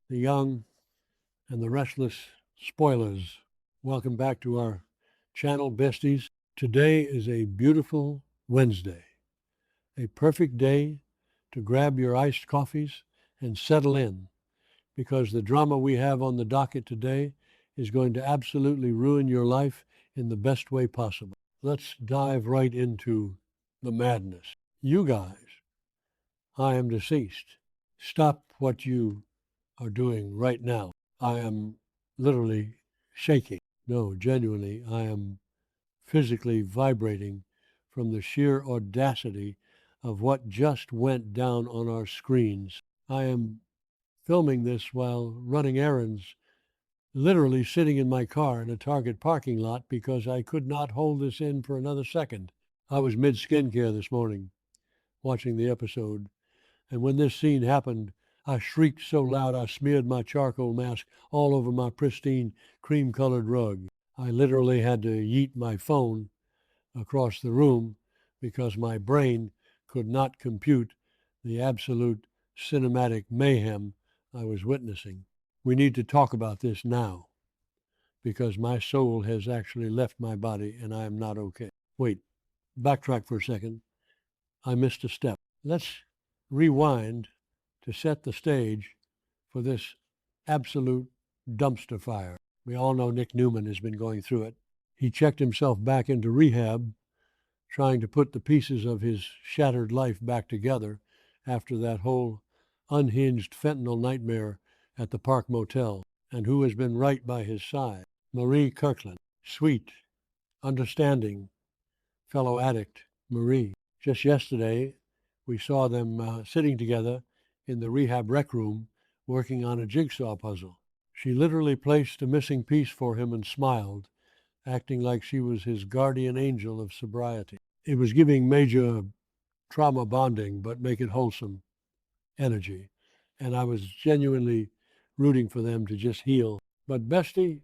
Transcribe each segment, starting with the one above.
the young, and the restless spoilers. Welcome back to our channel, besties. Today is a beautiful Wednesday, a perfect day to grab your iced coffees and settle in because the drama we have on the docket today is going to absolutely ruin your life in the best way possible. Let's dive right into the madness. You guys, I am deceased. Stop what you are doing right now. I am literally shaking. No, genuinely, I am physically vibrating from the sheer audacity of what just went down on our screens. I am filming this while running errands, literally sitting in my car in a Target parking lot because I could not hold this in for another second. I was mid skincare this morning watching the episode, and when this scene happened, I shrieked so loud I smeared my charcoal mask all over my pristine cream-colored rug. I literally had to yeet my phone across the room because my brain could not compute the absolute cinematic mayhem I was witnessing. We need to talk about this now because my soul has actually left my body and I am not okay. Wait, backtrack for a second. I missed a step. Let's rewind to set the stage for this absolute dumpster fire. We all know Nick Newman has been going through it. He checked himself back into rehab, trying to put the pieces of his shattered life back together after that whole unhinged fentanyl nightmare at the Park Motel. And who has been right by his side? Marrie Kirkland, sweet, understanding fellow addict Marrie. Just yesterday, we saw them sitting together in the rehab rec room working on a jigsaw puzzle. She literally placed a missing piece for him and smiled, acting like she was his guardian angel of sobriety. It was giving major trauma bonding, but make it wholesome energy. And I was genuinely rooting for them to just heal. But bestie,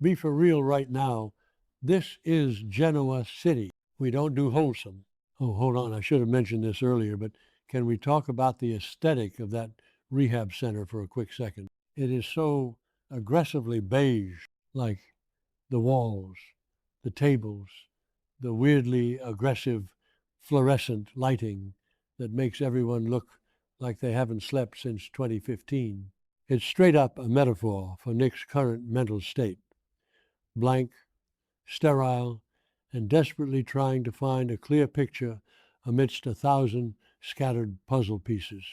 be for real right now. This is Genoa City. We don't do wholesome. Oh, hold on. I should have mentioned this earlier, but can we talk about the aesthetic of that rehab center for a quick second? It is so aggressively beige, like the walls, the tables, the weirdly aggressive fluorescent lighting that makes everyone look like they haven't slept since 2015. It's straight up a metaphor for Nick's current mental state. Blank, sterile, and desperately trying to find a clear picture amidst 1,000 scattered puzzle pieces.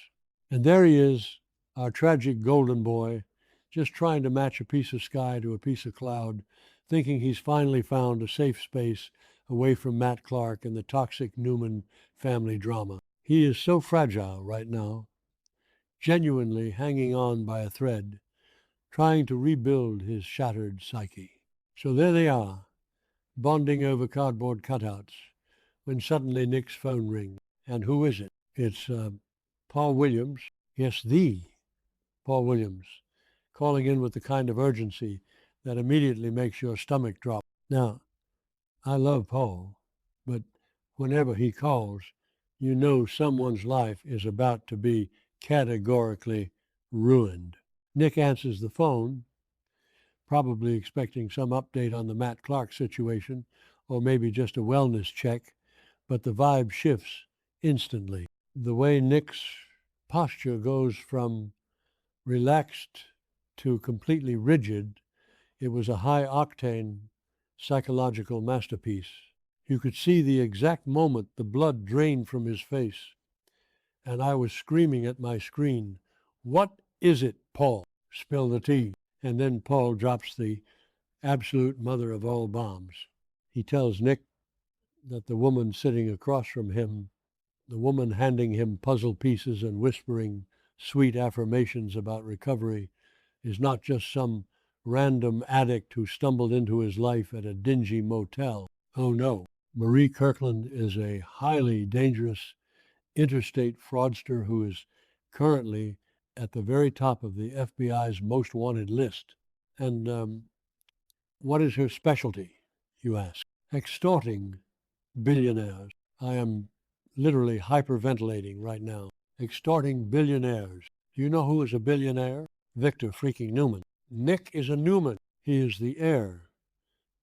And there he is, our tragic golden boy, just trying to match a piece of sky to a piece of cloud, thinking he's finally found a safe space away from Matt Clark and the toxic Newman family drama. He is so fragile right now, genuinely hanging on by a thread, trying to rebuild his shattered psyche. So there they are, bonding over cardboard cutouts, when suddenly Nick's phone rings. And who is it? It's Paul Williams. Yes, the Paul Williams, calling in with the kind of urgency that immediately makes your stomach drop. Now, I love Paul, but whenever he calls, you know someone's life is about to be categorically ruined. Nick answers the phone, probably expecting some update on the Matt Clark situation, or maybe just a wellness check, but the vibe shifts instantly. The way Nick's posture goes from relaxed to completely rigid, it was a high-octane psychological masterpiece. You could see the exact moment the blood drained from his face, and I was screaming at my screen, "What is it, Paul? Spill the tea." And then Paul drops the absolute mother of all bombs. He tells Nick that the woman sitting across from him, the woman handing him puzzle pieces and whispering sweet affirmations about recovery, is not just some random addict who stumbled into his life at a dingy motel. Oh no, Marrie Kirkland is a highly dangerous interstate fraudster who is currently at the very top of the FBI's most wanted list. And what is her specialty, you ask? Extorting billionaires. I am literally hyperventilating right now. Extorting billionaires. Do you know who is a billionaire? Victor freaking Newman. Nick is a Newman. He is the heir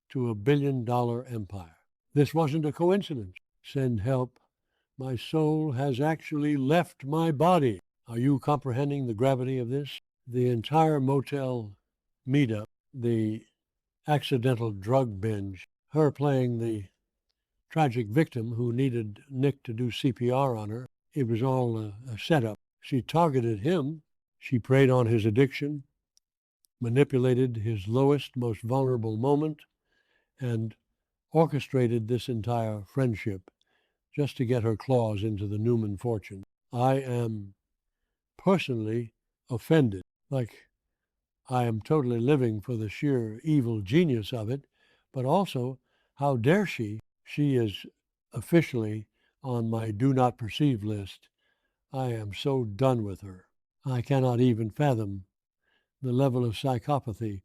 to a billion-dollar empire. This wasn't a coincidence. Send help. My soul has actually left my body. Are you comprehending the gravity of this? The entire motel meetup, the accidental drug binge, her playing the tragic victim who needed Nick to do CPR on her. It was all a setup. She targeted him. She preyed on his addiction, manipulated his lowest, most vulnerable moment, and orchestrated this entire friendship just to get her claws into the Newman fortune. I am personally offended. Like, I am totally living for the sheer evil genius of it, but also, how dare she? She is officially on my do not perceive list. I am so done with her. I cannot even fathom the level of psychopathy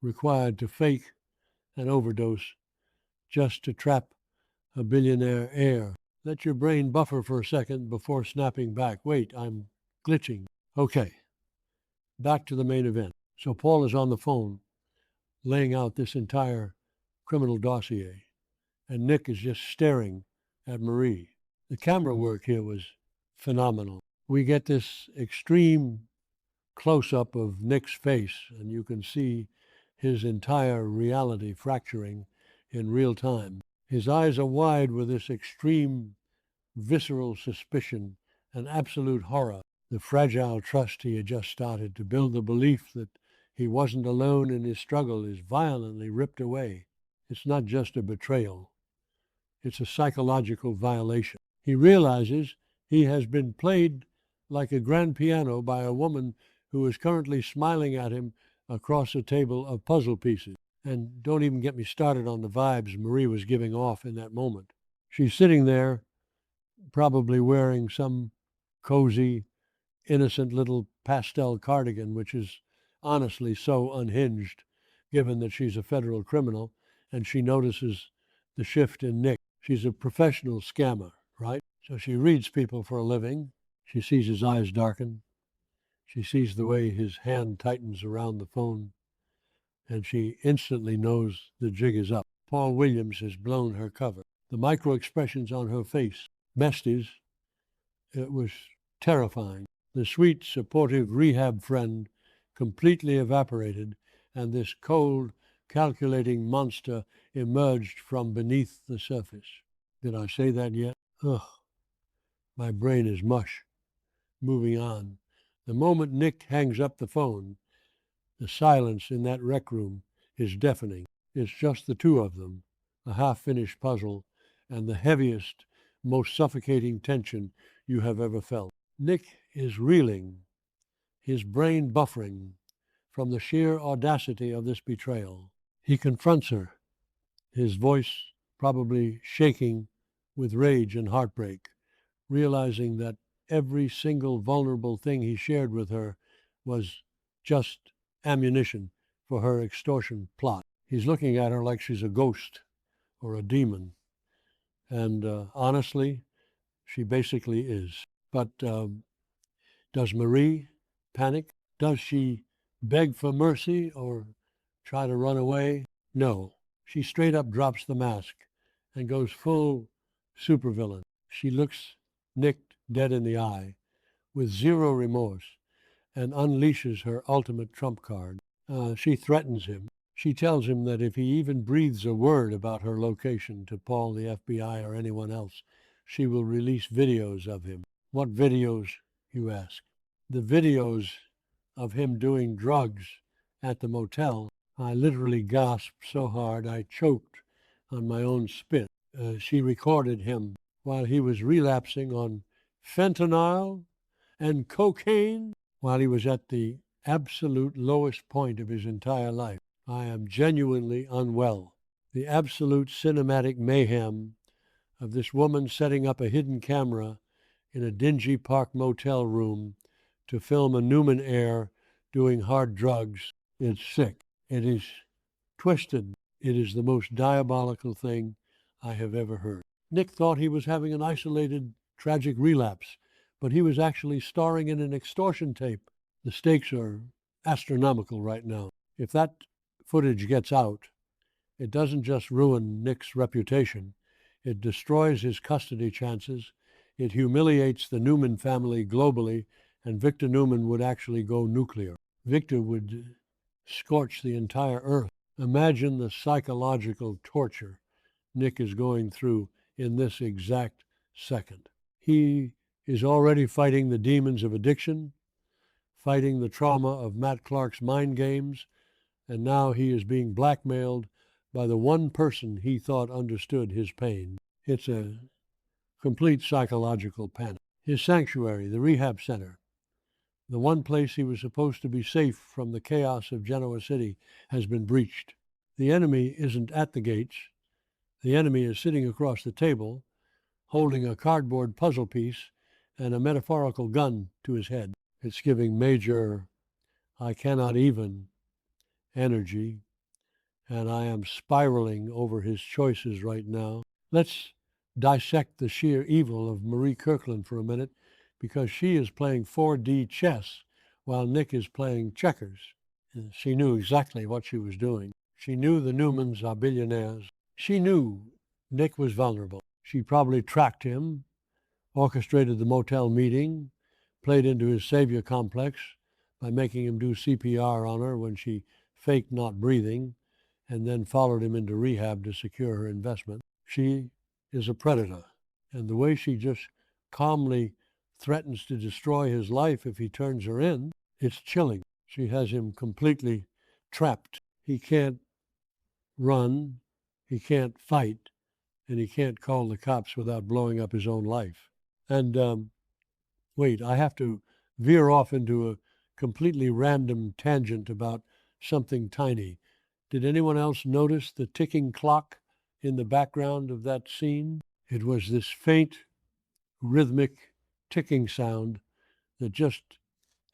required to fake an overdose just to trap a billionaire heir. Let your brain buffer for a second before snapping back. Wait, I'm glitching. Okay, back to the main event. So Paul is on the phone laying out this entire criminal dossier, and Nick is just staring at Marrie. The camera work here was phenomenal. We get this extreme close-up of Nick's face, and you can see his entire reality fracturing in real time. His eyes are wide with this extreme visceral suspicion and absolute horror. The fragile trust he had just started to build, the belief that he wasn't alone in his struggle, is violently ripped away. It's not just a betrayal. It's a psychological violation. He realizes he has been played like a grand piano by a woman who is currently smiling at him across a table of puzzle pieces. And don't even get me started on the vibes Marrie was giving off in that moment. She's sitting there, probably wearing some cozy, innocent little pastel cardigan, which is honestly so unhinged, given that she's a federal criminal, and she notices the shift in Nick. She's a professional scammer, right? So she reads people for a living. She sees his eyes darken. She sees the way his hand tightens around the phone, and she instantly knows the jig is up. Paul Williams has blown her cover. The micro expressions on her face, besties, it was terrifying. The sweet, supportive rehab friend completely evaporated, and this cold, calculating monster emerged from beneath the surface. Did I say that yet? Ugh, my brain is mush. Moving on. The moment Nick hangs up the phone, the silence in that rec room is deafening. It's just the two of them, a half-finished puzzle, and the heaviest, most suffocating tension you have ever felt. Nick is reeling, his brain buffering from the sheer audacity of this betrayal. He confronts her, his voice probably shaking with rage and heartbreak, realizing that every single vulnerable thing he shared with her was just ammunition for her extortion plot. He's looking at her like she's a ghost or a demon. And honestly, she basically is. But does Marrie panic? Does she beg for mercy or try to run away? No. She straight up drops the mask and goes full supervillain. She looks Nick dead in the eye with zero remorse and unleashes her ultimate trump card. She threatens him. She tells him that if he even breathes a word about her location to Paul, the FBI, or anyone else, she will release videos of him. What videos, you ask? The videos of him doing drugs at the motel. I literally gasped so hard I choked on my own spit. She recorded him while he was relapsing on fentanyl and cocaine, while he was at the absolute lowest point of his entire life. I am genuinely unwell. The absolute cinematic mayhem of this woman setting up a hidden camera in a dingy park motel room to film a Newman heir doing hard drugs. It's sick. It is twisted. It is the most diabolical thing I have ever heard. Nick thought he was having an isolated, tragic relapse, but he was actually starring in an extortion tape. The stakes are astronomical right now. If that footage gets out, it doesn't just ruin Nick's reputation, it destroys his custody chances, it humiliates the Newman family globally, and Victor Newman would actually go nuclear. Victor would scorch the entire earth. Imagine the psychological torture Nick is going through in this exact second. He is already fighting the demons of addiction, fighting the trauma of Matt Clark's mind games, and now he is being blackmailed by the one person he thought understood his pain. It's a complete psychological panic. His sanctuary, the rehab center, the one place he was supposed to be safe from the chaos of Genoa City, has been breached. The enemy isn't at the gates. The enemy is sitting across the table, holding a cardboard puzzle piece and a metaphorical gun to his head. It's giving major, I cannot even, energy, and I am spiraling over his choices right now. Let's dissect the sheer evil of Marrie Kirkland for a minute, because she is playing 4D chess while Nick is playing checkers. She knew exactly what she was doing. She knew the Newmans are billionaires. She knew Nick was vulnerable. She probably tracked him, orchestrated the motel meeting, played into his savior complex by making him do CPR on her when she faked not breathing, and then followed him into rehab to secure her investment. She is a predator, and the way she just calmly threatens to destroy his life if he turns her in, it's chilling. She has him completely trapped. He can't run, he can't fight, and he can't call the cops without blowing up his own life. And wait, I have to veer off into a completely random tangent about something tiny. Did anyone else notice the ticking clock in the background of that scene? It was this faint, rhythmic ticking sound that just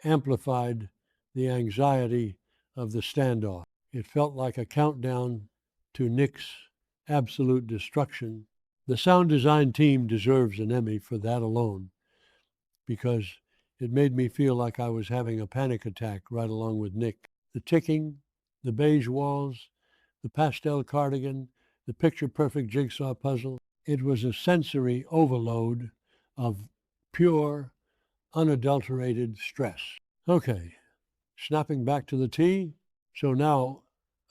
amplified the anxiety of the standoff. It felt like a countdown to Nick's absolute destruction. The sound design team deserves an Emmy for that alone, because it made me feel like I was having a panic attack right along with Nick. The ticking, the beige walls, the pastel cardigan, the picture-perfect jigsaw puzzle. It was a sensory overload of pure, unadulterated stress. Okay, snapping back to the tea. So now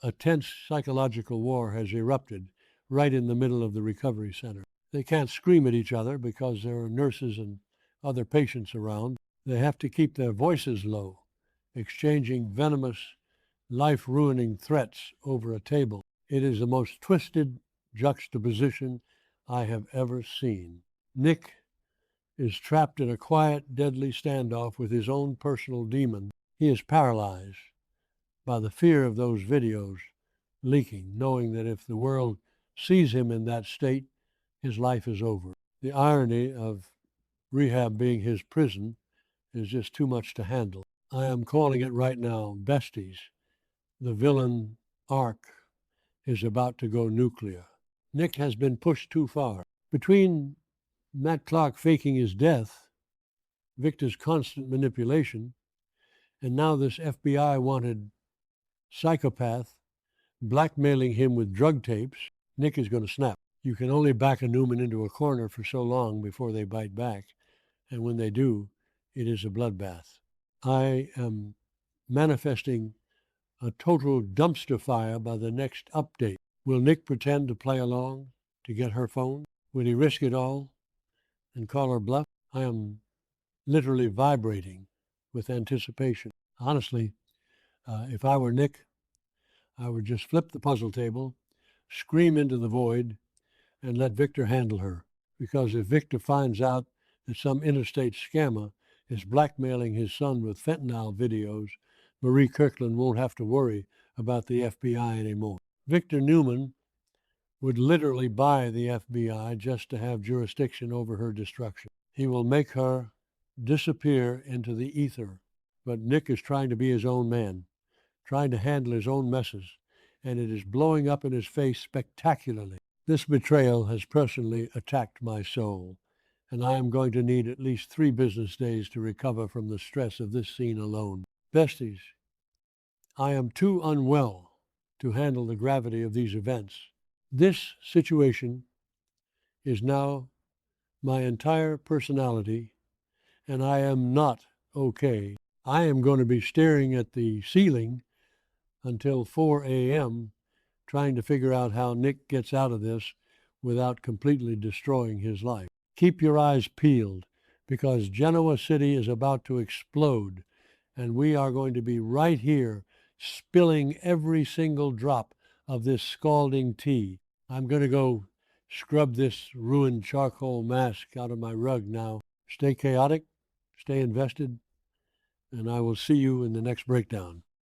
a tense psychological war has erupted right in the middle of the recovery center. They can't scream at each other because there are nurses and other patients around. They have to keep their voices low, exchanging venomous, life-ruining threats over a table. It is the most twisted juxtaposition I have ever seen. Nick is trapped in a quiet, deadly standoff with his own personal demon. He is paralyzed by the fear of those videos leaking, knowing that if the world sees him in that state, his life is over. The irony of rehab being his prison is just too much to handle. I am calling it right now, besties. The villain arc is about to go nuclear. Nick has been pushed too far. Between Matt Clark faking his death, Victor's constant manipulation, and now this FBI-wanted psychopath blackmailing him with drug tapes, Nick is going to snap. You can only back a Newman into a corner for so long before they bite back, and when they do, it is a bloodbath. I am manifesting a total dumpster fire by the next update. Will Nick pretend to play along to get her phone? Will he risk it all and call her bluff? I am literally vibrating with anticipation. Honestly, if I were Nick, I would just flip the puzzle table, scream into the void, and let Victor handle her. Because if Victor finds out that some interstate scammer is blackmailing his son with fentanyl videos, Marrie Kirkland won't have to worry about the FBI anymore. Victor Newman would literally buy the FBI just to have jurisdiction over her destruction. He will make her disappear into the ether. But Nick is trying to be his own man, trying to handle his own messes, and it is blowing up in his face spectacularly. This betrayal has personally attacked my soul, and I am going to need at least 3 business days to recover from the stress of this scene alone. Besties, I am too unwell to handle the gravity of these events. This situation is now my entire personality, and I am not okay. I am going to be staring at the ceiling until 4 a.m. trying to figure out how Nick gets out of this without completely destroying his life. Keep your eyes peeled, because Genoa City is about to explode, and we are going to be right here spilling every single drop of this scalding tea. I'm going to go scrub this ruined charcoal mask out of my rug now. Stay chaotic, stay invested, and I will see you in the next breakdown.